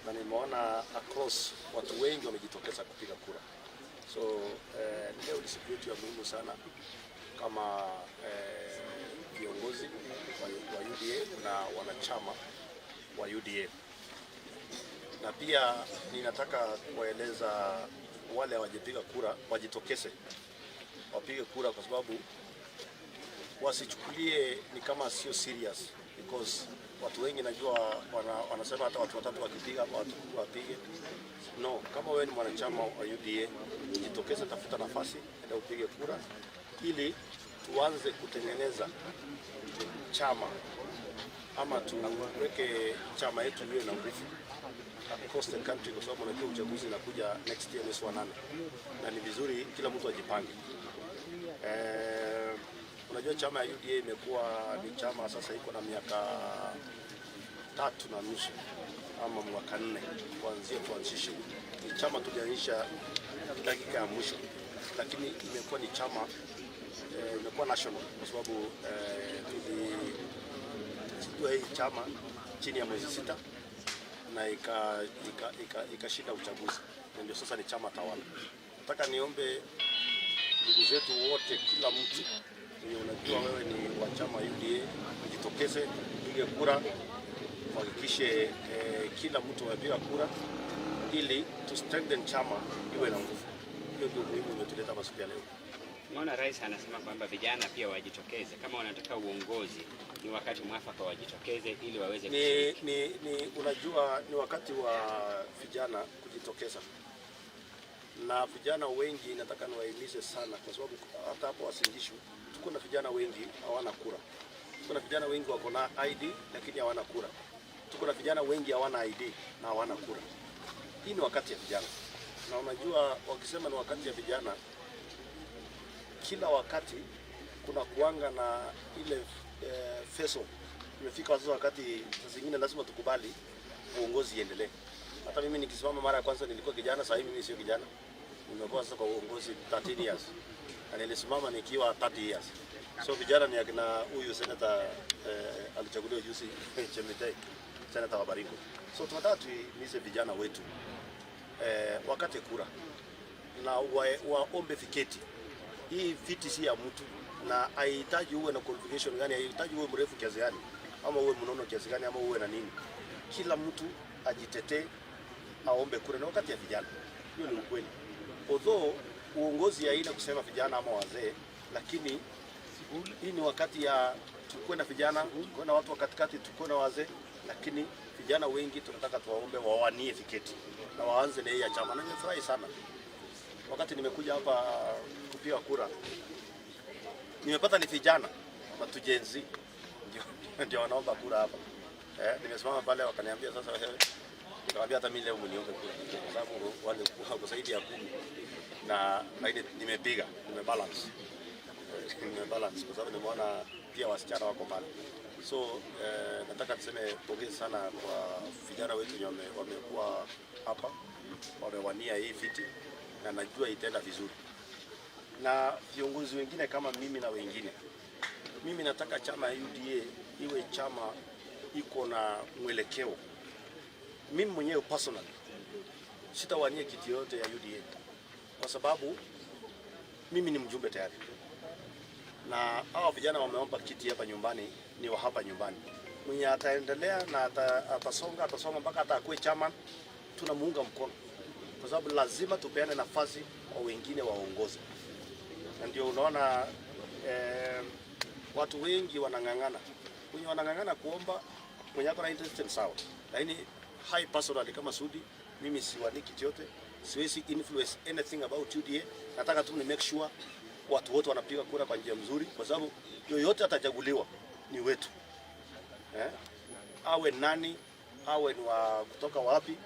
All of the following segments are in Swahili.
na nimeona across watu wengi wamejitokeza kupiga kura. So leo ni siku yetu ya muhimu sana kama viongozi wa UDA na wanachama wa UDA. Na pia ninataka kueleza wale hawajapiga kura wajitokeze wapige kura, kwa sababu wasichukulie ni kama sio serious, because watu wengi najua wanasema hata watu watatu wakipiga watu wapige. No, kama wewe ni mwanachama wa UDA, jitokeze, tafuta nafasi ndio upige kura ili tuanze kutengeneza chama ama tuweke chama yetu iwe na nguvu across the country, kwa sababu unajua uchaguzi unakuja next year mwezi wa 8 na ni vizuri kila mtu ajipange. Unajua chama ya UDA imekuwa ni chama sasa iko na miaka 3.5 ama mwaka 4 kuanzia tuanzishe. Ni chama tulianzisha dakika ya mwisho, lakini imekuwa ni chama imekuwa national, kwa sababu tulijua hii chama chini ya mwezi 6 na ikashinda uchaguzi, na ndio sasa ni chama tawala. Nataka niombe ndugu zetu wote, kila mtu unajua wewe ni wa chama UDA, jitokeze pige kura, kuhakikishe kila mtu anapiga kura ili to strengthen chama iwe na nguvu. Hiyo ndio muhimu umetuleta masuala leo. Naona rais anasema kwamba vijana pia wajitokeze, kama wanataka uongozi ni wakati mwafaka wajitokeze ili waweze unajua ni wakati wa vijana kujitokeza. Na vijana wengi nataka niwahimize sana, kwa sababu hata hapo Wasingishu tuko na vijana wengi hawana kura. Tuko na vijana wengi wako na ID lakini hawana kura. Tuko na vijana wengi hawana ID na hawana kura. Hii ni wakati ya vijana. Na unajua wakisema ni wakati ya vijana, kila wakati kuna kuanga na ile feso. Imefika sasa wakati zingine lazima tukubali uongozi iendelee. Hata mimi nikisimama mara ya kwanza nilikuwa kijana, sasa hivi mimi sio kijana. Nimekuwa sasa kwa uongozi 13 years. Na nilisimama nikiwa 30 years. So vijana ni akina huyu senator alichaguliwa juzi Chemitei, senator wa Baringo. So tunataka tuimize vijana wetu wakati kura na waombe viketi. Hii viti si ya mtu, na haihitaji uwe na qualification gani, haihitaji uwe mrefu kiasi gani ama uwe mnono kiasi gani ama uwe na nini. Kila mtu ajitetee, aombe kura na wakati ya vijana. Hiyo ni ukweli. Although uongozi haina kusema vijana ama wazee, lakini hii ni wakati ya tukue na vijana, tukue na watu wa katikati, tukue na wazee, lakini vijana wengi tunataka tuwaombe wawanie viketi na waanze na hii ya chama. Na nimefurahi sana wakati nimekuja hapa kupiga kura, nimepata ni vijana matujenzi ndio wanaomba kura hapa. Nimesimama pale wakaniambia sasa wewe, nikamwambia hata mimi leo mniombe kura, kwa sababu wale wako zaidi ya 10 na nimepiga, nimebalance kwa sababu nimeona pia wasichana wako pale. So nataka niseme pongezi sana kwa vijana wetu wamekuwa hapa, wamewania hii viti na najua itaenda vizuri. Na viongozi wengine kama mimi na wengine, mimi nataka chama ya UDA iwe chama iko na mwelekeo. Mimi mwenyewe personally sitawania kiti yote ya UDA kwa sababu mimi ni mjumbe tayari, na hao vijana wameomba kiti hapa nyumbani, ni wa hapa nyumbani. Mwenye ataendelea na atasonga mpaka atakuwe chama, tunamuunga mkono, kwa sababu lazima tupeane nafasi kwa wengine waongoze. Na ndio unaona watu wengi wanang'ang'ana. Mwenye wanang'ang'ana kuomba, mwenye ako na interest sawa. Lakini high personally kama Sudi, mimi siwani kiti yote, siwezi influence anything about UDA. Nataka tu ni make sure watu wote wanapiga kura kwa njia nzuri, kwa sababu yoyote atachaguliwa ni wetu. Awe nani, awe ni wa kutoka wapi,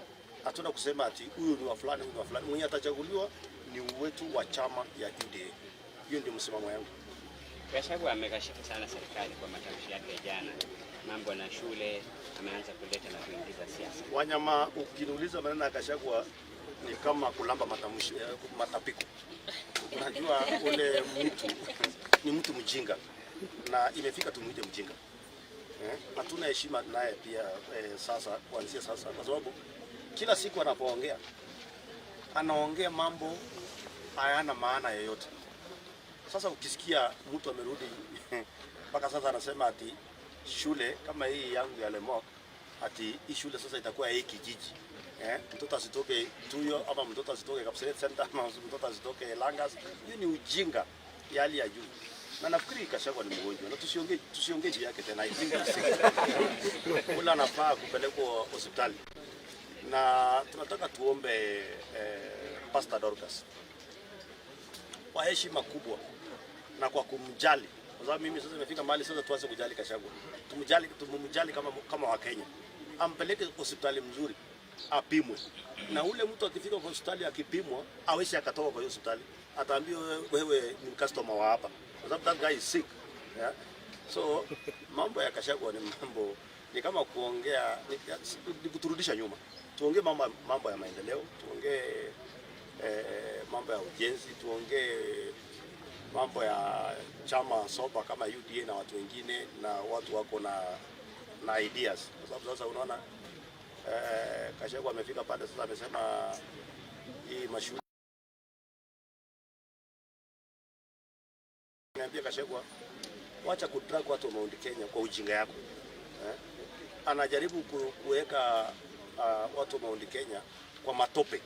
hatuna kusema ati huyu ni wa fulani, huyu ni wa fulani. Mwenye atachaguliwa ni wetu wa chama ya UDA. Hiyo ndio msimamo wangu. Gachagua amekashifu sana serikali kwa matamshi yake jana. Mambo na shule ameanza kuleta na kuingiza siasa. Wanyama, ukiniuliza maneno ya Gachagua ni kama kulamba matamshi matapiko. Unajua ule mtu ni mtu mjinga na imefika tumuite mjinga. Hatuna heshima naye pia sasa, kuanzia sasa, kwa sababu kila siku anapoongea anaongea mambo hayana maana yoyote. Sasa ukisikia mtu amerudi mpaka sasa anasema ati shule kama hii yangu ya Lemok, ati hii shule sasa itakuwa hii kijiji. Mtoto asitoke Tuyo ama mtoto asitoke Kapseret Center ama mtoto asitoke Langas. Hiyo ni ujinga ya hali ya juu. Na nafikiri Gachagua ni mgonjwa. Na tusiongee juu yake tena. Kula anafaa kupelekwa hospitali. Na tunataka tuombe Pastor Dorcas kwa heshima kubwa na kwa kumjali, kwa sababu mimi sasa nimefika mahali sasa tuanze kujali Gachagua. Tumumjali kama Wakenya. Ampeleke hospitali mzuri, apimwe. Na ule mtu akifika kwa hospitali akipimwa, awezi akatoka kwa hiyo hospitali. Ataambiwa wewe ni customer wa hapa. Kwa sababu that guy is sick. Yeah? So mambo ya Gachagua ni mambo ni kama kuongea ni kuturudisha nyuma. Tuongee mambo ya maendeleo, tuongee mambo ya ujenzi, tuongee mambo ya chama soba kama UDA na watu wengine na watu wako na ideas. Kwa sababu sasa unaona Gachagua amefika pale sasa amesema hii mashule. Niambia Gachagua, wacha kudrag watu wa Mount Kenya kwa ujinga yako. Anajaribu kuweka watu wa Mount Kenya kwa matope.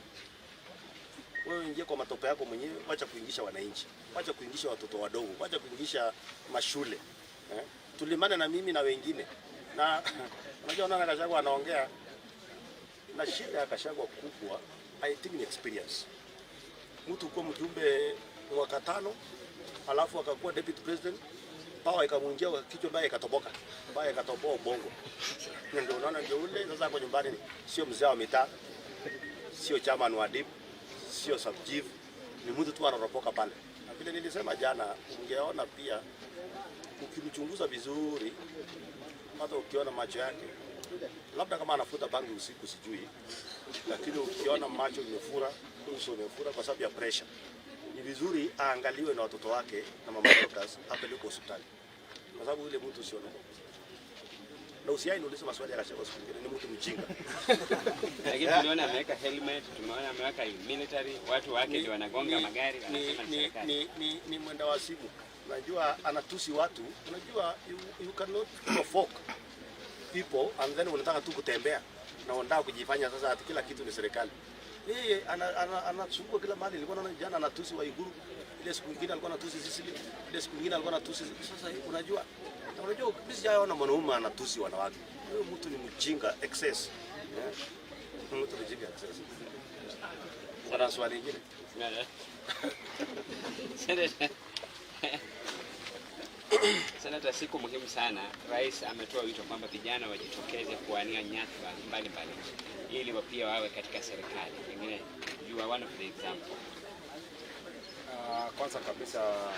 Wewe ingia kwa matope yako mwenyewe, wacha kuingisha wananchi, wacha kuingisha watoto wadogo, wacha kuingisha mashule. Tulimane na mimi na wengine. Na unajua nani Gachagua anaongea na shida ya Gachagua kubwa, I think ni experience. Mtu kwa mjumbe mwaka 5 alafu akakuwa deputy president, power ikamungia kichwa mbaya ikatoboka, mbaya ikatoboa ubongo. Ndio unaona ndio ule sasa kwa nyumbani sio mzee wa mitaa, sio chairman wa DIP, sio subchief, ni mtu tu anaropoka pale. Na vile nilisema jana, ungeona pia ukimchunguza vizuri, hata ukiona macho yake, labda kama anafuta bangi usiku sijui, lakini ukiona macho imefura, uso umefura kwa sababu ya pressure. Ni vizuri aangaliwe na watoto wake na mama Dorcas apeleke hospitali. Kwa sababu yule mtu sio normal. Na usiai niulize maswali ya Gachagua siku nyingine, ni mtu mjinga. Lakini tuliona ameweka helmet, tumeona ameweka military, watu wake ndio wanagonga magari, wanasema ni serikali. Ni mwenda wa simu. Unajua anatusi watu, unajua you cannot provoke people and then unataka tu kutembea na unataka kujifanya sasa ati kila kitu ni serikali. Yeye anachukua kila mahali. Nilikuwa naona jana anatusi Waiguru, ile siku nyingine alikuwa anatusi Sisili, ile siku nyingine alikuwa anatusi. Sasa unajua mimi sijaona mwanaume anatusi wanawake. Huyo mtu ni mjinga excess. Mtu ni mjinga excess. Kuna swali lingine? Senata, siku muhimu sana. Rais ametoa wito kwamba vijana wajitokeze kuwania nyadhifa mbalimbali ili pia wawe katika serikali. Pengine you are one of the example. Kwanza kabisa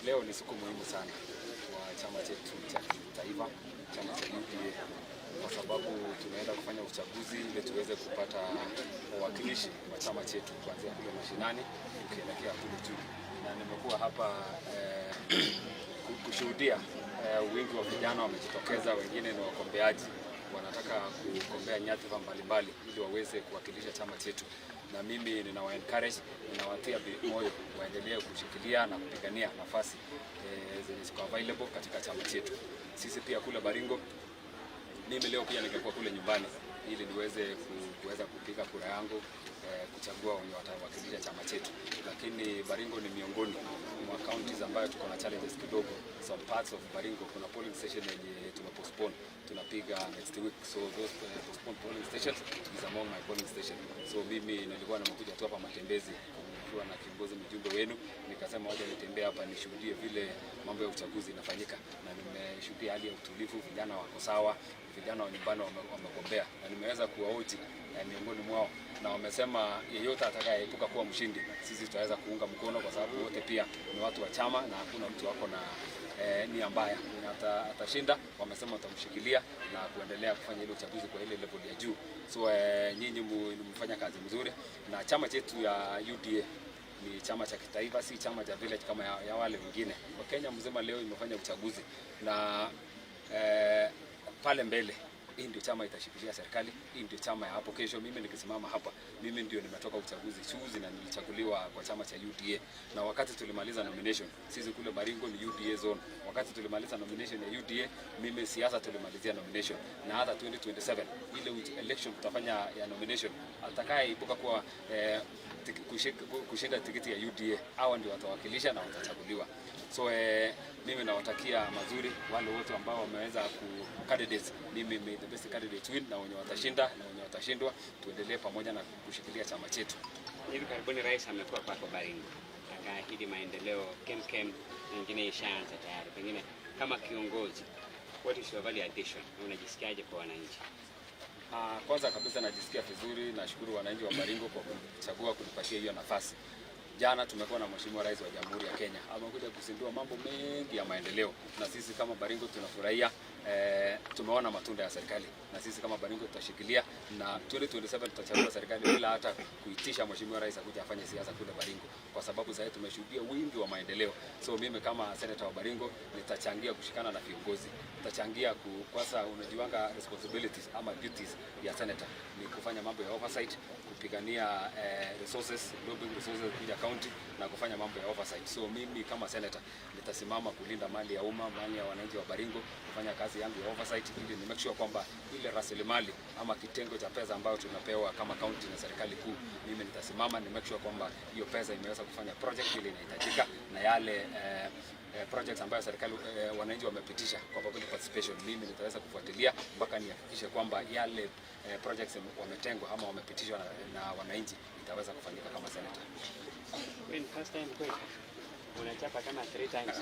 leo ni siku muhimu sana kwa chama chetu cha kitaifa, chama cha UDA, kwa sababu tunaenda kufanya uchaguzi ili tuweze kupata wawakilishi wa chama chetu kuanzia kule mashinani tukielekea kule juu. Na nimekuwa hapa kushuhudia wingi wa vijana wamejitokeza, wengine ni wakombeaji, wanataka kugombea nyadhifa mbalimbali ili waweze kuwakilisha chama chetu. Na mimi ninawa encourage, ninawatia moyo waendelee kushikilia na kupigania nafasi zenye ziko available katika chama chetu. Sisi pia kule Baringo, mimi leo pia ningekuwa kule nyumbani ili niweze kuweza kupiga kura yangu kuchagua wenye watawakilisha chama chetu. Lakini Baringo ni miongoni mwa counties ambayo tuko na challenges kidogo. Some parts of Baringo kuna polling station yenye tumepostpone, tunapiga next week. So those postponed polling stations is among my polling station. So mimi nilikuwa nimekuja tu hapa matembezi nikiwa na kiongozi mjumbe wenu, nikasema waje nitembee hapa nishuhudie vile mambo ya uchaguzi inafanyika, na nimeshuhudia hali ya utulivu, vijana wako sawa, vijana wa nyumbani wamegombea, na nimeweza kuwaoji miongoni mwao, na wamesema yeyote atakayeepuka kuwa mshindi sisi tutaweza kuunga mkono, kwa sababu wote pia ni watu wa chama na hakuna mtu wako na nia mbaya. Atashinda, wamesema watamshikilia na kuendelea kufanya ile uchaguzi kwa ile level ya juu. So nyinyi mfanya kazi mzuri, na chama chetu ya UDA ni chama cha kitaifa, si chama cha village kama ya wale wengine. Kwa Kenya mzima leo imefanya uchaguzi, na pale mbele hii ndio chama itashikilia serikali, hii ndio chama ya hapo kesho. Mimi nikisimama hapa, mimi ndio nimetoka uchaguzi chuzi na nilichaguliwa kwa chama cha UDA, na wakati tulimaliza nomination sisi kule Baringo ni UDA zone. Wakati tulimaliza nomination ya UDA, mimi siasa tulimalizia nomination, na hata 2027 ile election tutafanya ya nomination, atakayeibuka kwa kushinda tikiti ya UDA hawa ndio watawakilisha na watachaguliwa. So mimi nawatakia mazuri wale wote ambao wameweza candidates. Mimi the best candidate win, na wenye watashinda na wenye watashindwa, tuendelee pamoja na kushikilia chama chetu. Hivi karibuni rais amekuwa kwako Baringo, akaahidi maendeleo kemkem, mengine ishaanza tayari. Pengine kama kiongozi, what is your value addition? Unajisikiaje kwa wananchi? Kwanza kabisa najisikia vizuri, nashukuru wananchi wa Baringo kwa kuchagua kunipatia hiyo nafasi. Jana tumekuwa na Mheshimiwa Rais wa Jamhuri ya Kenya, amekuja kuzindua mambo mengi ya maendeleo, na sisi kama Baringo tunafurahia. Tumeona matunda ya serikali, na sisi kama Baringo tutashikilia, na 2027 tutachagua serikali bila hata kuitisha Mheshimiwa Rais akuja afanye siasa kule Baringo, kwa sababu sasa tumeshuhudia wingi wa maendeleo. So mimi kama senator wa Baringo nitachangia kushikana na viongozi, nitachangia kwanza, unajiwanga responsibilities ama duties ya senator ni kufanya mambo ya oversight, kupigania resources, lobbying resources kuja county na kufanya mambo ya oversight. So mimi kama senator nitasimama kulinda mali ya umma, mali ya wananchi wa Baringo, kufanya kazi yangu ya oversight ili ni make sure kwamba ile rasilimali ama kitengo cha pesa ambayo tunapewa kama county na serikali kuu, mimi nitasimama ni make sure kwamba hiyo pesa imeweza kufanya project ile inahitajika, na yale projects ambayo serikali wananchi wamepitisha kwa public participation, mimi nitaweza kufuatilia mpaka nihakikishe kwamba yale projects wametengwa ama wamepitishwa na wananchi itaweza kufanyika kama senator. When first time kweli unachapa kama 3 times.